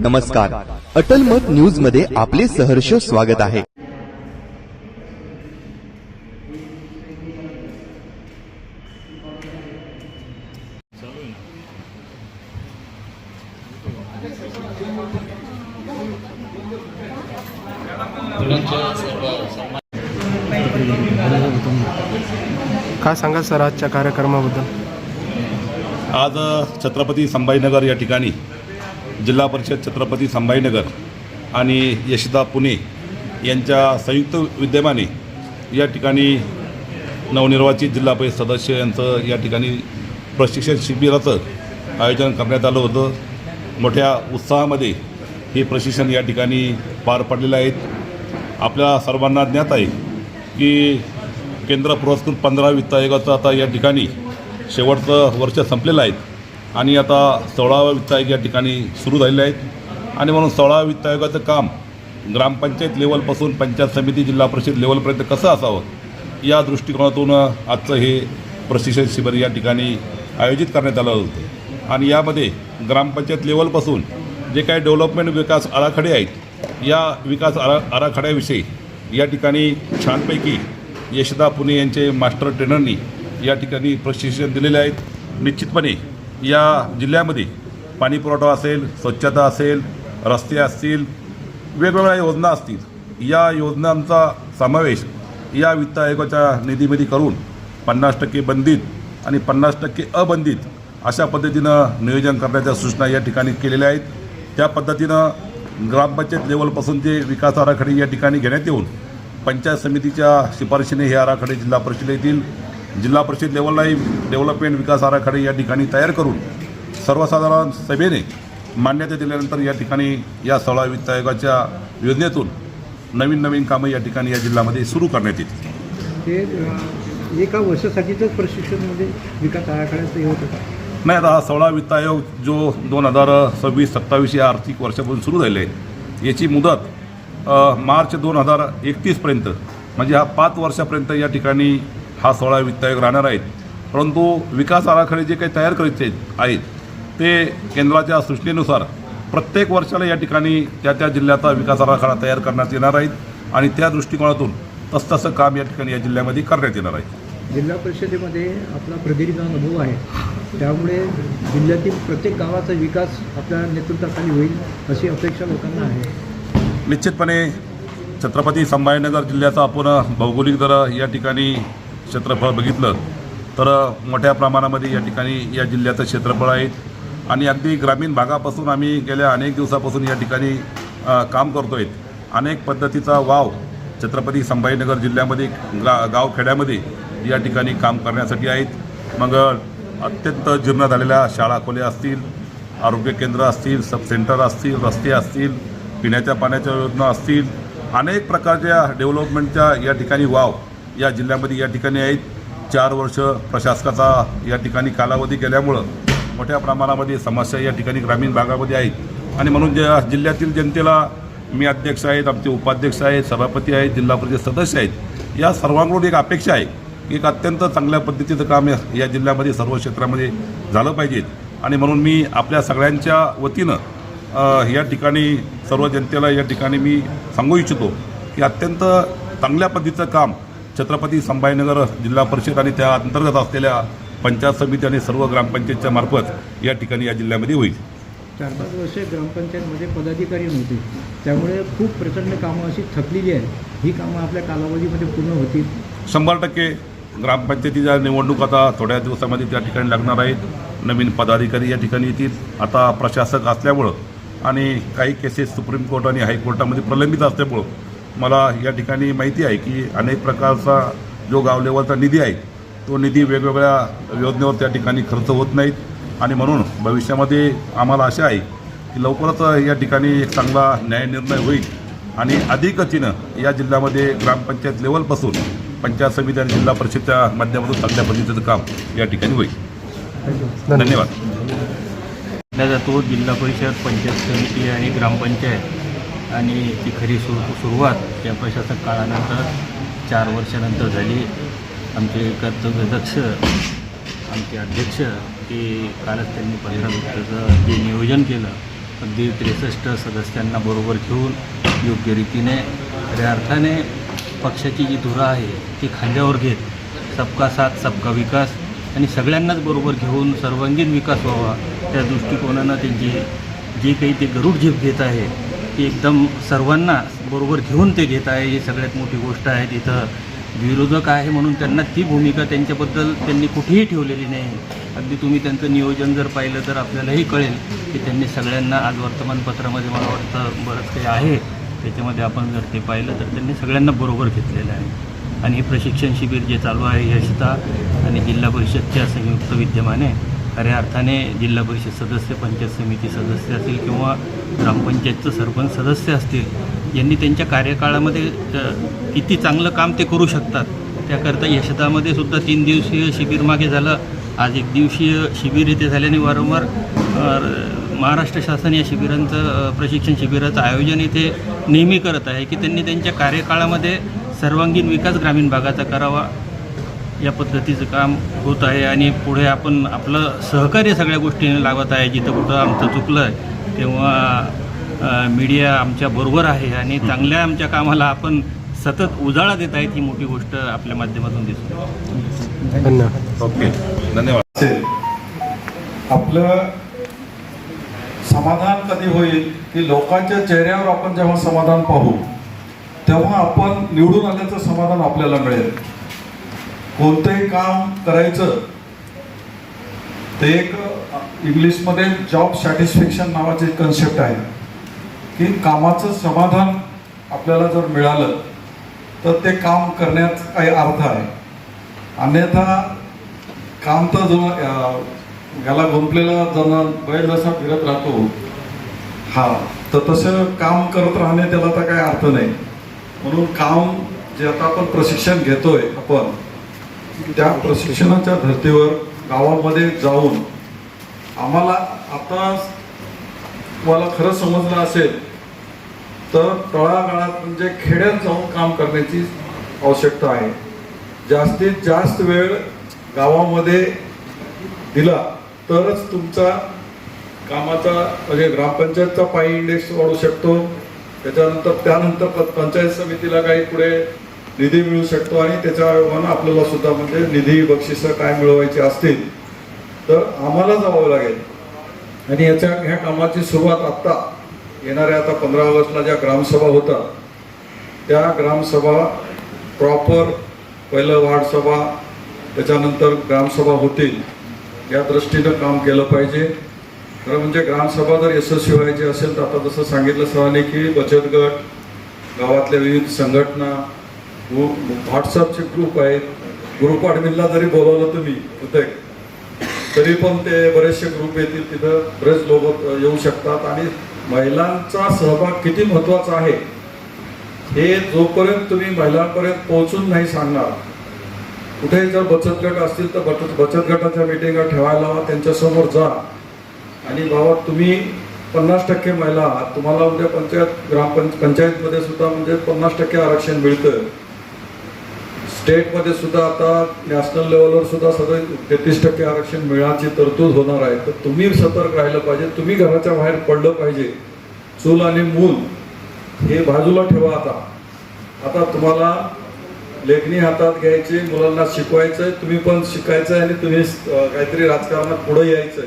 नमस्कार, अटल मत न्यूज मध्ये आपले सहर्ष स्वागत आहे. काय सांगा सर आजच्या कार्यक्रमाबद्दल? आज छत्रपती संभाजीनगर या ठिकाणी जिल्हा परिषद छत्रपती संभाजीनगर आणि यशदा पुणे यांच्या संयुक्त विद्यमाने या ठिकाणी नवनिर्वाचित जिल्हा परिषद सदस्य यांचं या ठिकाणी प्रशिक्षण शिबिराचं आयोजन करण्यात आलं होतं. मोठ्या उत्साहामध्ये हे प्रशिक्षण या ठिकाणी पार पडलेलं आहे. आपल्या सर्वांना ज्ञात आहे की केंद्र पुरस्कृत 15 वित्त आयोगाचं आता या ठिकाणी शेवटचं वर्ष संपलेलं आहे आणि आता 16वा वित्त आयोग या ठिकाणी सुरू झालेले आहेत आणि म्हणून 16वा वित्त आयोगाचं काम ग्रामपंचायत लेवलपासून पंचायत समिती जिल्हा परिषद लेवलपर्यंत कसं असावं या दृष्टिकोनातून आजचं हे प्रशिक्षण शिबिर या ठिकाणी आयोजित करण्यात आलं होतं. आणि यामध्ये ग्रामपंचायत लेवलपासून जे काही डेव्हलपमेंट विकास आराखडे आहेत या विकास आराखड्याविषयी या ठिकाणी छानपैकी यशदा पुणे यांचे मास्टर ट्रेनरनी या ठिकाणी प्रशिक्षण दिलेले आहेत. निश्चितपणे या जिल्ह्यामध्ये पाणीपुरवठा असेल, स्वच्छता असेल, रस्ते असतील, वेगवेगळ्या योजना असतील, या योजनांचा समावेश या वित्त आयोगाच्या निधीमध्ये करून 50% बंदित आणि 50% अबंदित अशा पद्धतीनं नियोजन करण्याच्या सूचना या ठिकाणी केलेल्या आहेत. त्या पद्धतीनं ग्रामपंचायत लेवलपासून जे विकास आराखडे या ठिकाणी घेण्यात येऊन पंचायत समितीच्या शिफारशीने हे आराखडे जिल्हा परिषद येतील. जिल्हा परिषद लेवललाही डेव्हलपमेंट विकास आराखडे या ठिकाणी तयार करून सर्वसाधारण सभेने मान्यता दिल्यानंतर या ठिकाणी या 16 वित्त आयोगाच्या योजनेतून नवीन कामं या ठिकाणी या जिल्ह्यामध्ये सुरू करण्यात येतील. ते एका वर्षासाठीचंच प्रशिक्षणमध्ये विकास आराखड्याचं हे होतं का? नाही, आता हा 16 वित्त आयोग जो 2026-27 या आर्थिक वर्षापासून सुरू झाले आहे याची मुदत मार्च 2031पर्यंत म्हणजे हा 5 वर्षापर्यंत या ठिकाणी हा 16 वित्त आयोग राहणार आहेत. परंतु विकास आराखडे जे काही तयार करायचे आहेत ते केंद्राच्या सूचनेनुसार प्रत्येक वर्षाला या ठिकाणी त्या जिल्ह्याचा विकास आराखडा तयार करण्यात येणार आहेत आणि त्या दृष्टिकोनातून तसं काम या ठिकाणी या जिल्ह्यामध्ये करण्यात येणार आहे. जिल्हा परिषदेमध्ये आपला प्रदीर्घ अनुभव आहे, त्यामुळे जिल्ह्यातील प्रत्येक गावाचा विकास आपल्या नेतृत्वाखाली होईल अशी अपेक्षा लोकांना आहे. निश्चितपणे छत्रपती संभाजीनगर जिल्ह्याचा आपण भौगोलिक जर या ठिकाणी क्षेत्रफळ बघितलं तर मोठ्या प्रमाणामध्ये या ठिकाणी या जिल्ह्याचं क्षेत्रफळ आहे आणि अगदी ग्रामीण भागापासून आम्ही गेल्या अनेक दिवसापासून या ठिकाणी काम करतो आहे. अनेक पद्धतीचा वाव छत्रपती संभाजीनगर जिल्ह्यामध्ये गावखेड्यामध्ये या ठिकाणी काम करण्यासाठी आहेत. मग अत्यंत जीर्ण झालेल्या शाळा खोल्या असतील, आरोग्य केंद्र असतील, सब सेंटर असतील, रस्ते असतील, पिण्याच्या पाण्याच्या योजना असतील, अनेक प्रकारच्या डेव्हलपमेंटच्या या ठिकाणी वाव या जिल्ह्यामध्ये या ठिकाणी आहेत. 4 वर्ष प्रशासकाचा या ठिकाणी कालावधी गेल्यामुळं मोठ्या प्रमाणामध्ये समस्या या ठिकाणी ग्रामीण भागामध्ये आहेत आणि म्हणून ज्या जिल्ह्यातील जनतेला मी अध्यक्ष आहेत, आमचे उपाध्यक्ष आहेत, सभापती आहेत, जिल्हा परिषद सदस्य आहेत, या सर्वांकडून एक अपेक्षा आहे की एक अत्यंत चांगल्या पद्धतीचं काम या जिल्ह्यामध्ये सर्व क्षेत्रामध्ये झालं पाहिजे आणि म्हणून मी आपल्या सगळ्यांच्या वतीनं या ठिकाणी सर्व जनतेला या ठिकाणी मी सांगू इच्छितो की अत्यंत चांगल्या पद्धतीचं काम छत्रपती संभाजीनगर जिल्हा परिषद आणि त्या अंतर्गत असलेल्या पंचायत समिती आणि सर्व ग्रामपंचायतच्या मार्फत या ठिकाणी या जिल्ह्यामध्ये होईल. 4-5 वर्षे ग्रामपंचायतमध्ये पदाधिकारी नव्हते, त्यामुळे खूप प्रचंड कामं अशी थकलेली आहेत. ही कामं आपल्या कालावधीमध्ये पूर्ण होतील? 100% ग्रामपंचायतीच्या निवडणूक आता थोड्या दिवसामध्ये त्या ठिकाणी लागणार आहेत. नवीन पदाधिकारी या ठिकाणी येतील. आता प्रशासक असल्यामुळं आणि काही केसेस सुप्रीम कोर्ट आणि हायकोर्टामध्ये प्रलंबित असल्यामुळं मला या ठिकाणी माहिती आहे की अनेक प्रकारचा जो गाव लेवलचा निधी आहे तो निधी वेगवेगळ्या योजनेवर त्या ठिकाणी खर्च होत नाहीत आणि म्हणून भविष्यामध्ये आम्हाला आशा आहे की लवकरच या ठिकाणी एक चांगला न्यायनिर्णय होईल आणि अधिक गतीनं या जिल्ह्यामध्ये ग्रामपंचायत लेवलपासून पंचायत समिती आणि जिल्हा परिषदच्या माध्यमातून चांगल्या पद्धतीचं काम या ठिकाणी होईल. धन्यवाद. जातो जिल्हा परिषद, पंचायत समिती आणि ग्रामपंचायत आणि ती खरी सुरुवात या प्रशासक काळानंतर 4 वर्षानंतर झाली. आमचे कर्तव्यदक्ष आमचे अध्यक्ष की कालच त्यांनी 15 वित्ताचं जे नियोजन केलं अगदी 63 सदस्यांना बरोबर घेऊन योग्य रीतीने खऱ्या अर्थाने पक्षाची जी धुरा आहे ती खांद्यावर घेत सबका साथ सबका विकास आणि सगळ्यांनाच बरोबर घेऊन सर्वांगीण विकास व्हावा त्या दृष्टिकोनानं त्यांची जी काही ते गरुड झेप घेत आहे ती एकदम सर्वांना बरोबर घेऊन ते घेत आहे. ही सगळ्यात मोठी गोष्ट आहे. तिथं विरोधक आहे म्हणून त्यांना ती भूमिका त्यांच्याबद्दल त्यांनी कुठेही ठेवलेली नाही. अगदी तुम्ही त्यांचं नियोजन जर पाहिलं तर आपल्यालाही कळेल की त्यांनी सगळ्यांना आज वर्तमानपत्रामध्ये मला वाटतं बरंच काही आहे त्याच्यामध्ये आपण जर ते पाहिलं तर त्यांनी सगळ्यांना बरोबर घेतलेलं आहे. आणि हे प्रशिक्षण शिबिर जे चालू आहे यशता आणि जिल्हा परिषदच्या संयुक्त विद्यमाने खऱ्या अर्थाने जिल्हा परिषद सदस्य, पंचायत समिती सदस्य असतील किंवा ग्रामपंचायतचं सरपंच सदस्य असतील यांनी त्यांच्या कार्यकाळामध्ये किती चांगलं काम ते करू शकतात त्याकरता यशदामध्ये सुद्धा 3 दिवसीय शिबिर मागे झालं. आज 1 दिवसीय शिबिर इथे झाल्याने वारंवार महाराष्ट्र शासन या शिबिरांचं प्रशिक्षण शिबिराचं आयोजन इथे नेहमी करत आहे की त्यांनी त्यांच्या कार्यकाळामध्ये सर्वांगीण विकास ग्रामीण भागाचा करावा या पद्धतीचं काम होत आहे. आणि पुढे आपण आपलं सहकार्य सगळ्या गोष्टीने लावत आहे. जिथं कुठं आमचं चुकलं आहे तेव्हा मीडिया आमच्या बरोबर आहे आणि चांगल्या आमच्या कामाला आपण सतत उजाळा देत आहेत. ही मोठी गोष्ट आपल्या माध्यमातून दिसून धन्यवाद. ओके, धन्यवाद. आपलं समाधान कधी होईल की लोकांच्या चेहऱ्यावर आपण जेव्हा समाधान पाहू तेव्हा आपण निवडून आल्याचं समाधान आपल्याला मिळेल. कोणतंही काम करायचं ते एक इंग्लिशमध्ये जॉब सॅटिस्फॅक्शन नावाची कन्सेप्ट आहे की कामाचं समाधान आपल्याला जर मिळालं तर ते काम करण्यात काही अर्थ आहे. अन्यथा काम तर जो याला गुंपलेला जण बैल जसा फिरत राहतो तर तसं काम करत राहणे त्याला तर काही अर्थ नाही. म्हणून काम जे आता आपण प्रशिक्षण घेतोय आपण त्या प्रशिक्षणाच्या धर्तीवर गावामध्ये जाऊन आम्हाला आता तुम्हाला खरं समजलं असेल तर तळागाळात म्हणजे खेड्यात जाऊन काम करण्याची आवश्यकता आहे. जास्तीत जास्त वेळ गावामध्ये दिला तरच तुमचा कामाचा म्हणजे ग्रामपंचायतचा पाई इंडेक्स वाढू शकतो. त्यानंतर पंचायत समितीला काही पुढे निधी मिळू शकतो आणि त्याच्या अयोगानं आपल्याला सुद्धा म्हणजे निधी बक्षिसं काय मिळवायची असतील तर आम्हाला जावं लागेल. आणि ह्या कामाची सुरुवात आत्ता येणाऱ्या आता 15 ऑगस्टला ज्या ग्रामसभा होतात त्या ग्रामसभा प्रॉपर पहिलं वार्डसभा त्याच्यानंतर ग्रामसभा होतील या दृष्टीनं काम केलं पाहिजे. खरं म्हणजे ग्रामसभा जर यशस्वी व्हायची असेल तर आता जसं सांगितलं सरांनी की बचत गट, गावातल्या विविध संघटना, व्हॉट्सअपचे ग्रुप आहेत. ग्रुप ॲडमिनला जरी बोलावलं तुम्ही तरी पण ते बरेचसे ग्रुप येतील. तिथं बरेच लोक येऊ शकतात. आणि महिलांचा सहभाग किती महत्त्वाचा आहे हे जोपर्यंत तुम्ही महिलांपर्यंत पोहोचून नाही सांगणार. कुठेही जर बचत गट असतील तर बचत गटाच्या मिटिंगा ठेवायला त्यांच्यासमोर जा आणि बाबा तुम्ही 50% महिला आहात, तुम्हाला उद्या ग्रामपंचायतमध्ये सुद्धा म्हणजे 50% आरक्षण मिळतं. स्टेटमध्ये सुद्धा आता नॅशनल लेवलवर सुद्धा सगळं 33% आरक्षण मिळण्याची तरतूद होणार आहे. तर तुम्ही सतर्क राहिलं पाहिजे. तुम्ही घराच्या बाहेर पडलं पाहिजे. चूल आणि मूल हे बाजूला ठेवा. आता तुम्हाला लेखणी हातात घ्यायची, मुलांना शिकवायचंय, तुम्ही पण शिकायचंय आणि तुम्ही काहीतरी राजकारणात पुढे यायचंय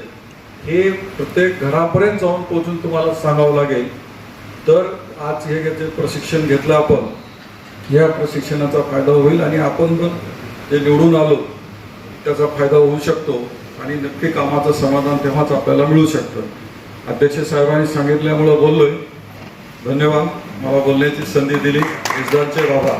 हे प्रत्येक घरापर्यंत जाऊन पोहोचून तुम्हाला सांगावं लागेल. तर आज हे प्रशिक्षण घेतलं आपण, या प्रशिक्षणाचा फायदा होईल आणि आपण जे निवडून आलो त्याचा फायदा होऊ शकतो आणि नक्की कामाचं समाधान तेव्हाच आपल्याला मिळू शकतं. अध्यक्ष साहेबांनी सांगितल्यामुळं बोललोय. धन्यवाद. मला बोलण्याची संधी दिली. इस्रायलचे बाबा.